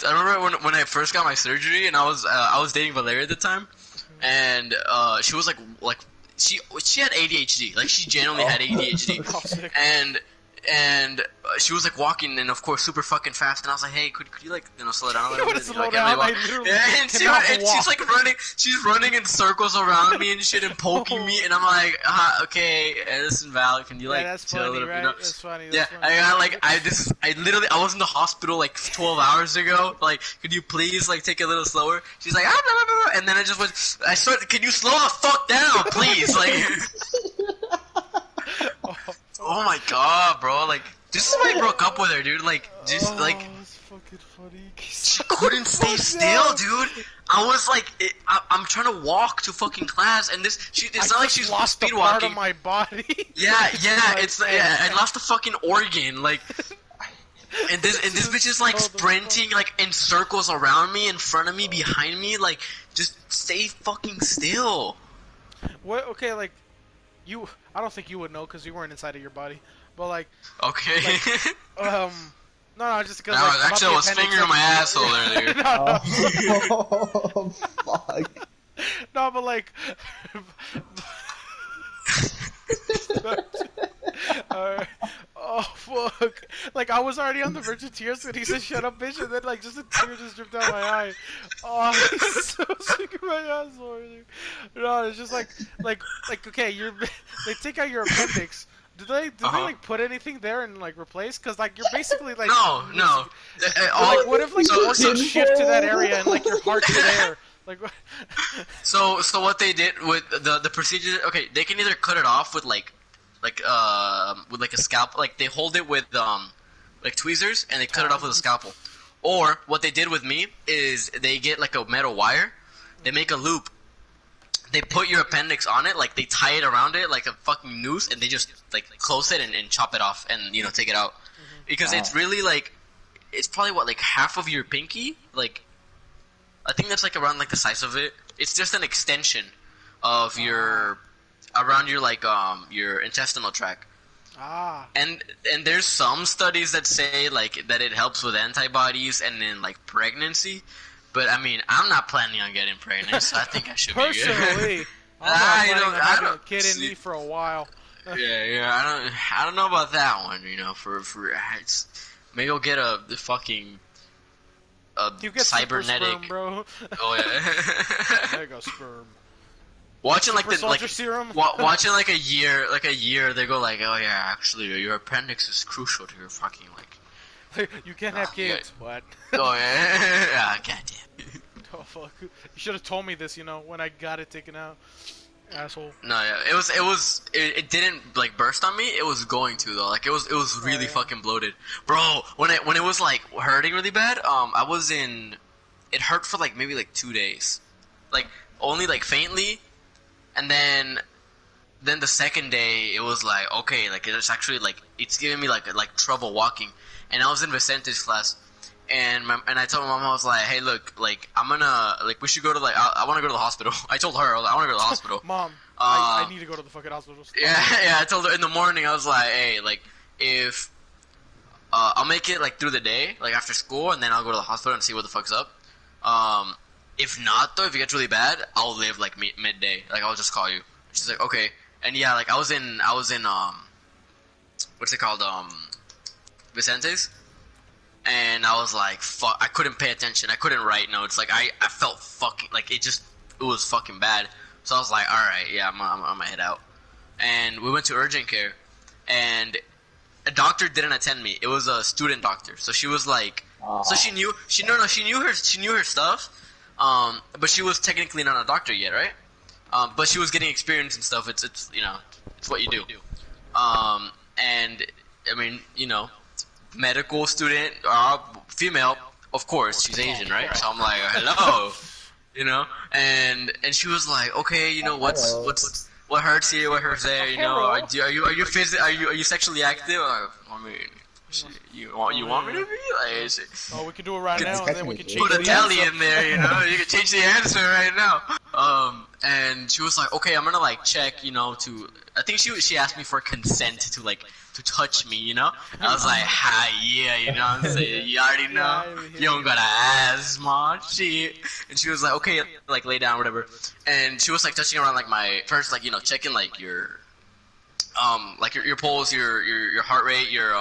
I remember when I first got my surgery, and I was dating Valeria at the time, and she was like she had ADHD, like she genuinely had ADHD, and she was like walking, and of course super fucking fast, and I was like, hey, could you like slow down a little bit? Slow down, and she's like running in circles around me and shit and poking me, and I'm like, okay, listen, Val, can you like that's chill funny, a little right? bit? You know? That's funny. Yeah, funny. I was in the hospital like 12 hours ago. Like, could you please like take it a little slower? She's like, blah, blah, blah, and then I started. Can you slow the fuck down, please? Like, oh my god, bro! Like, this is why I broke up with her, dude. Like, just like, that's fucking funny. she couldn't stay still, dude. I was like, I'm trying to walk to fucking class, and it's not like she's lost speed a part walking. of my body. Yeah, I lost a fucking organ, like. And this bitch is like sprinting like in circles around me, in front of me, behind me, like just stay fucking still. What? Okay, like I don't think you would know because you weren't inside of your body, but like. Okay. Like, no, just because. No, actually, I was fingering my asshole earlier. Oh, fuck. No, but like. Oh fuck! Like I was already on the verge of tears when he said "shut up, bitch," and then like just a tear just dripped down my eye. Oh, I'm so sick of my asshole. No, it's just like okay, they take out your appendix. Did they like put anything there and like replace? Cause like you're basically like no. Like what if like organs shift to that area and like your heart's there? Like what? So what they did with the procedure? Okay, they can either cut it off with like a scalpel, like they hold it with like tweezers and they cut it off with a scalpel. Or what they did with me is they get like a metal wire, they make a loop, they put your appendix on it, like they tie it around it like a fucking noose, and they just like close it and chop it off and take it out. Because it's really like, it's probably what, like half of your pinky, like I think that's like around like the size of it. It's just an extension of your around your like your intestinal tract. And there's some studies that say like that it helps with antibodies and in like pregnancy, but I mean I'm not planning on getting pregnant, so I think I should be good. Personally, I'm not having a kid in me for a while. Yeah, I don't know about that one. For maybe I'll get the fucking you get cybernetic sperm, bro. Oh yeah. There you go, sperm. Watching like serum? Watching like a year, they go like, oh yeah, actually your appendix is crucial to your fucking like. You can't have kids. Yeah. What? Oh yeah, goddamn. Oh fuck! You should have told me this, when I got it taken out, asshole. No, yeah, it didn't like burst on me. It was going to though. Like it was really fucking bloated, bro. When it was like hurting really bad, I was in. It hurt for like maybe like 2 days, like only like faintly. And then the second day, it was like, okay, like it's actually like it's giving me like trouble walking. And I was in Vicente's class, and I told my mom, I was like, hey, look, like I'm gonna like we should go to like I want to go to the hospital. I told her I want to go to the hospital. Mom, I need to go to the fucking hospital. Yeah. I told her in the morning. I was like, hey, like if I'll make it like through the day, like after school, and then I'll go to the hospital and see what the fuck's up. If not, though, if it gets really bad, I'll leave like midday. Like I'll just call you. She's like, okay. And yeah, like I was in what's it called, Vicente's, and I was like, fuck, I couldn't pay attention. I couldn't write notes. Like I felt fucking like it was fucking bad. So I was like, all right, yeah, I'm gonna head out. And we went to urgent care, and a doctor didn't attend me. It was a student doctor. So she was like, so she knew her stuff. But she was technically not a doctor yet, right? But she was getting experience and stuff. It's it's what you do. And I mean, medical student, female, of course, she's Asian, right? So I'm like, hello, and she was like, okay, what hurts here, what hurts there, are you sexually active? I mean, you want me to be? Like, we can do it right now, and then we can change put the Italian there, you can change the answer right now. And she was like, okay, I'm gonna like check, I think she asked me for consent to like to touch me, I was like, hi, yeah, what I'm saying, you already know, you don't gotta ask, ma, shit. And she was like, okay, like lay down, whatever. And she was like touching around like my first, like checking like your pulse, your heart rate, your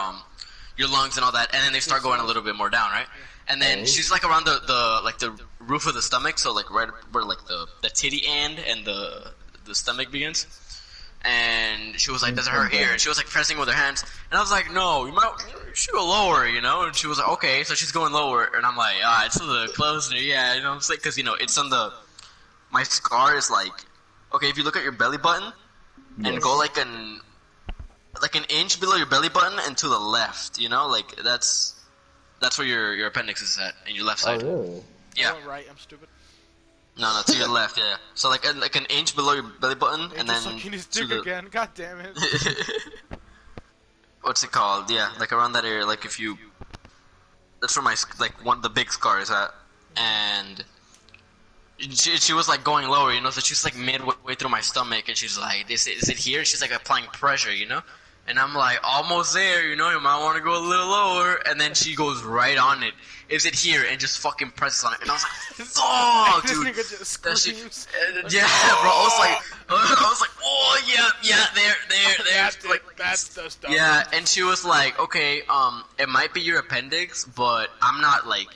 lungs and all that, and then they start going a little bit more down, right? And then she's like around the roof of the stomach, so like right where like the titty end and the stomach begins. And she was like, does it hurt here? And she was like pressing with her hands, and I was like, no, you should go lower, And she was like, okay, so she's going lower, and I'm like, it's a little closer, yeah, what I'm saying, because it's on my scar is like, okay, if you look at your belly button and go like an inch below your belly button and to the left, like that's where your appendix is at, in your left side. Oh, really? Yeah. Oh, right, I'm stupid. No, to your left, yeah. So like an inch below your belly button, and then sucking his dick again. God damn it. What's it called? Yeah, like around that area. Like that's where my one of the big scar is at, and she was like going lower, So she's like midway through my stomach, and she's like, is it here? She's like applying pressure, And I'm like, almost there, you might want to go a little lower. And then she goes right on it. Is it here? And just fucking presses on it. And I was like, fuck, dude. That shit, yeah, bro. I was like, oh, yeah, there. That's the stuff. Yeah, and she was like, okay, it might be your appendix, but I'm not like,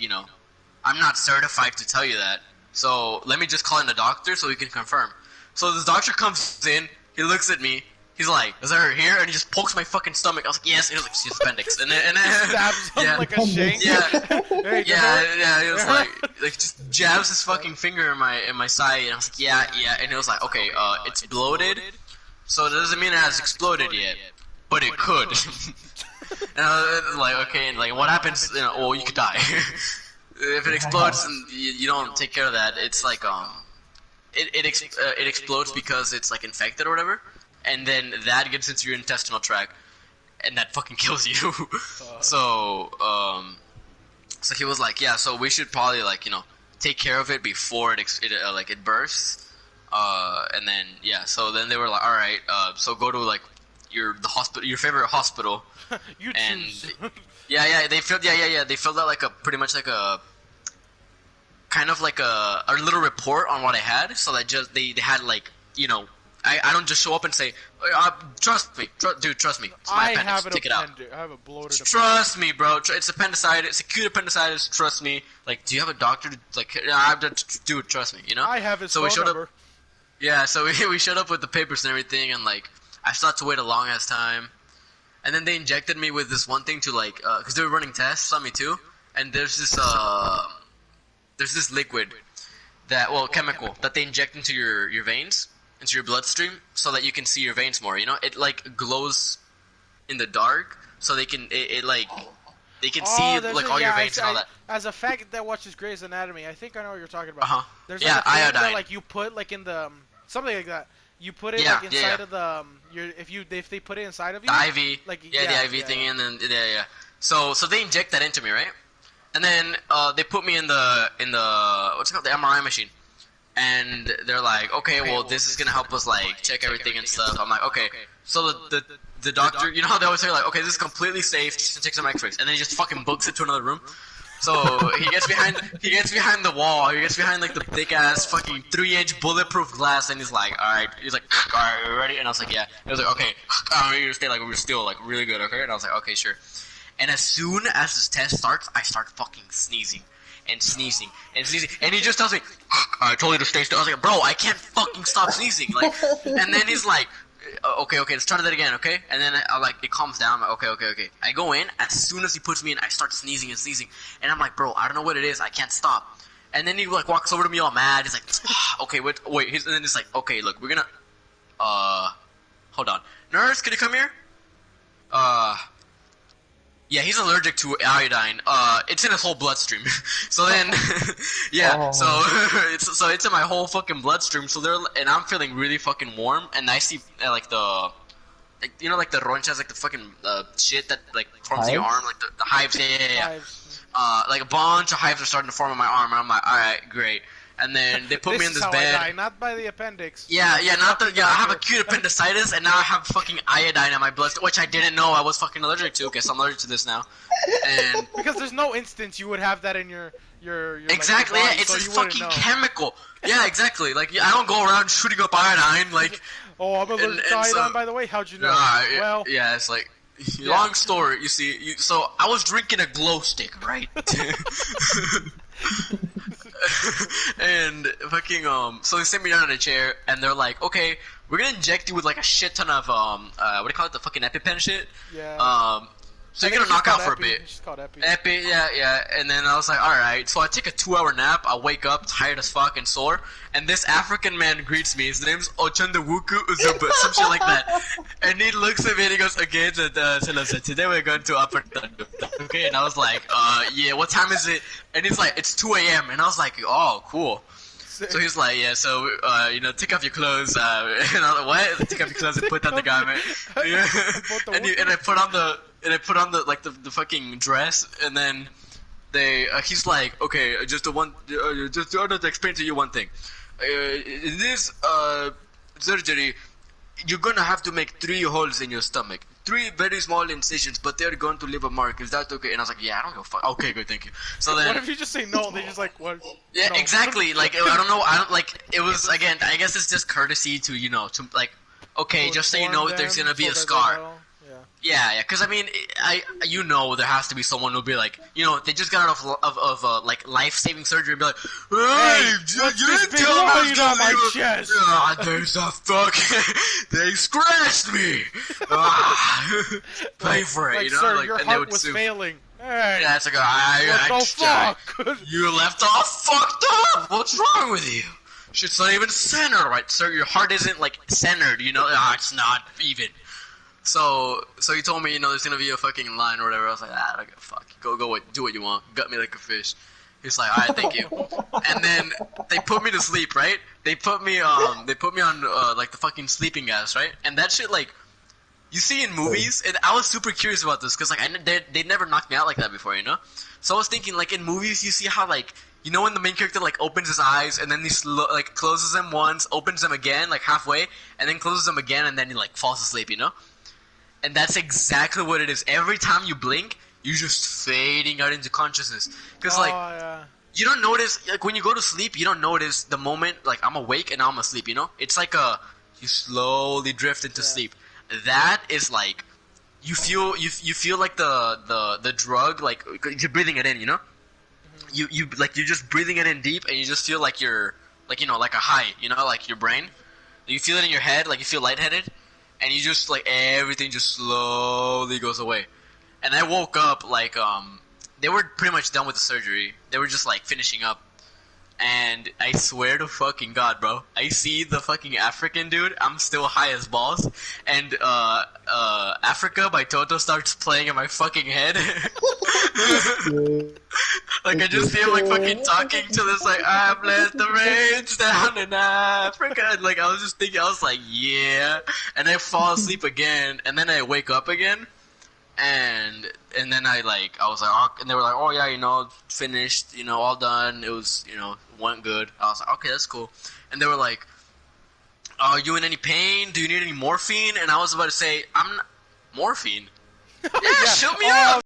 I'm not certified to tell you that. So let me just call in a doctor so we can confirm. So this doctor comes in, he looks at me. He's like, is that her here? And he just pokes my fucking stomach. I was like, yes. And he was like, she's appendix. And then stabs him like a shank. Yeah. He was like just jabs his fucking finger in my side. And I was like, yeah. And he was like, okay, it's bloated, so it doesn't mean it has exploded yet, but it could. And I was like, okay, and like, what happens? Well, you could die if it explodes and you don't take care of that. It's like it explodes because it's like infected or whatever. And then that gets into your intestinal tract, and that fucking kills you. So he was like, yeah, so we should probably like take care of it before it bursts. And then so then they were like, all right, so go to like your favorite hospital. You and choose. they filled out like a pretty much like a kind of like a little report on what I had. So that just they had like I don't just show up and say, trust me, dude, trust me. It's my appendix. Take it out. I have a bloated Trust me, bro. It's appendicitis. It's acute appendicitis. Trust me. Like, do you have a doctor? Dude, trust me. I have his so phone we showed number. Up. Yeah, so we showed up with the papers and everything, and like I still had to wait a long ass time. And then they injected me with this one thing to like, because they were running tests on me too. And there's this liquid chemical that they inject into your veins, into your bloodstream, so that you can see your veins more. It like glows in the dark, so they can see like all your veins and all that. As a fact that watches Grey's Anatomy, I think I know what you're talking about. There's like a thing iodine. that like you put like in the something like that. You put it like inside of the if they put it inside of you. The IV. Like the IV thing, and then So they inject that into me, right? And then they put me in the what's it called, the MRI machine. And they're like, okay, well, this is gonna help us like check everything and stuff. I'm like, okay. So the doctor, you know how they always say like, okay, this is completely safe. Just take some X-rays, and then he just fucking books it to another room. So he gets behind the wall. He gets behind like the thick ass fucking 3-inch bulletproof glass, and he's like, all right. He's like, all right, you ready? And I was like, yeah. He was like, okay. You're stay like we're still like really good, okay? And I was like, okay, sure. And as soon as this test starts, I start fucking sneezing. And sneezing, and sneezing, and he just tells me, I told you to stay still. I was like, bro, I can't fucking stop sneezing. Like, and then he's like, okay, let's try that again, okay? And then it calms down. I'm like, okay. I go in. As soon as he puts me in, I start sneezing, and I'm like, bro, I don't know what it is. I can't stop. And then he like walks over to me all mad. He's like, okay, wait. And then he's like, okay, look, we're gonna, hold on, nurse, can you come here? Yeah, he's allergic to iodine. It's in his whole bloodstream. So then, so it's in my whole fucking bloodstream. So and I'm feeling really fucking warm, and I see like the ronchas, like the fucking shit that like forms your arm, like the hives. Yeah. Hives. Like a bunch of hives are starting to form on my arm, and I'm like, all right, great. And then they put me in is this how bed. I die, not by the appendix. Yeah, not the. Fucking Yeah, I have doctor. acute appendicitis, and now I have fucking iodine in my blood, which I didn't know I was fucking allergic to. Okay, so I'm allergic to this now. And Because there's no instance you would have that in your exactly, like, your yeah, body, it's so a you wouldn't fucking know. chemical. Yeah, exactly. Like I don't go around shooting up iodine. Like, Oh, I'm allergic to and so- iodine, by the way. How'd you know? yeah, Well, yeah, it's like. Yeah. Long story, you see. So I was drinking a glow stick, right? And fucking so they sit me down in a chair and they're like, okay, we're gonna inject you with like a shit ton of what do you call it, the fucking EpiPen shit. yeah. So I you're think gonna it's knock out called for a Epi. bit. It's just called Epi. Epi, yeah. And then I was like, alright. So I take a 2-hour nap, I wake up tired as fuck and sore, and this African man greets me. His name's Ochandawuku Uzuba, some shit like that. And he looks at me and he goes, okay, so today we're going to upper okay, and I was like, yeah, what time is it? And he's like, it's 2 a.m. And I was like, oh, cool. So he's like, yeah, so, take off your clothes, and I was like, what? Take off your clothes and put on the garment. Yeah. And I put on the, like, the fucking dress, and then he's like, okay, just to explain to you one thing. In this, surgery, you're gonna have to make 3 holes in your stomach. 3 very small incisions, but they're going to leave a mark. Is that okay? And I was like, yeah, I don't give a fuck. Okay, good, thank you. So then, What if you just say no? They just like what? yeah, No. exactly. Like, I don't know. I don't like. It was again. I guess it's just courtesy to to like. Okay, To just so you inform know, there's them gonna be so a that they scar. know. Yeah. Because I mean, there has to be someone who'll be like, they just got out of like life-saving surgery and be like, hey, you what's didn't this big tell me void on my chest? there's a fucking, they scratched me. Pay for it, Like, you know? sir, Like, your and they heart would was sue. failing. Hey, Yeah, it's like, what the fuck? you left off fucked up. What's wrong with you? Shit's not even centered, right? Sir, your heart isn't like centered, it's not even. So he told me, there's gonna be a fucking line or whatever. I was like, I don't give a fuck. Go, do what you want. Gut me like a fish. He's like, alright, thank you. And then they put me to sleep, right? They put me on like the fucking sleeping gas, right? And that shit, like, you see in movies, and I was super curious about this because like they never knocked me out like that before, So I was thinking, like, in movies, you see how like, when the main character like opens his eyes and then he like closes them once, opens them again like halfway, and then closes them again, and then he like falls asleep, And that's exactly what it is. Every time you blink, you're just fading out into consciousness. Because like, yeah. you don't notice, like, when you go to sleep, you don't notice the moment like I'm awake and now I'm asleep. It's like you slowly drift into sleep. That is like, you feel like the drug, like you're breathing it in, You like, you're just breathing it in deep, and you just feel like you're like, like a high, like your brain. You feel it in your head, like you feel lightheaded, and you just like everything just slowly goes away. And I woke up like they were pretty much done with the surgery. They were just like finishing up. And I swear to fucking God, bro, I see the fucking African dude. I'm still high as balls, and Africa by Toto starts playing in my fucking head. Like, I just see him like fucking talking to this like, I've let the rains down in Africa. And like, I was just thinking, I was like, yeah. And I fall asleep again, and then I wake up again. And then I was like, oh, and they were like, oh yeah, finished, all done. It was, went good. I was like, okay, that's cool. And they were like, are you in any pain? Do you need any morphine? And I was about to say, morphine? Yeah, shoot me up.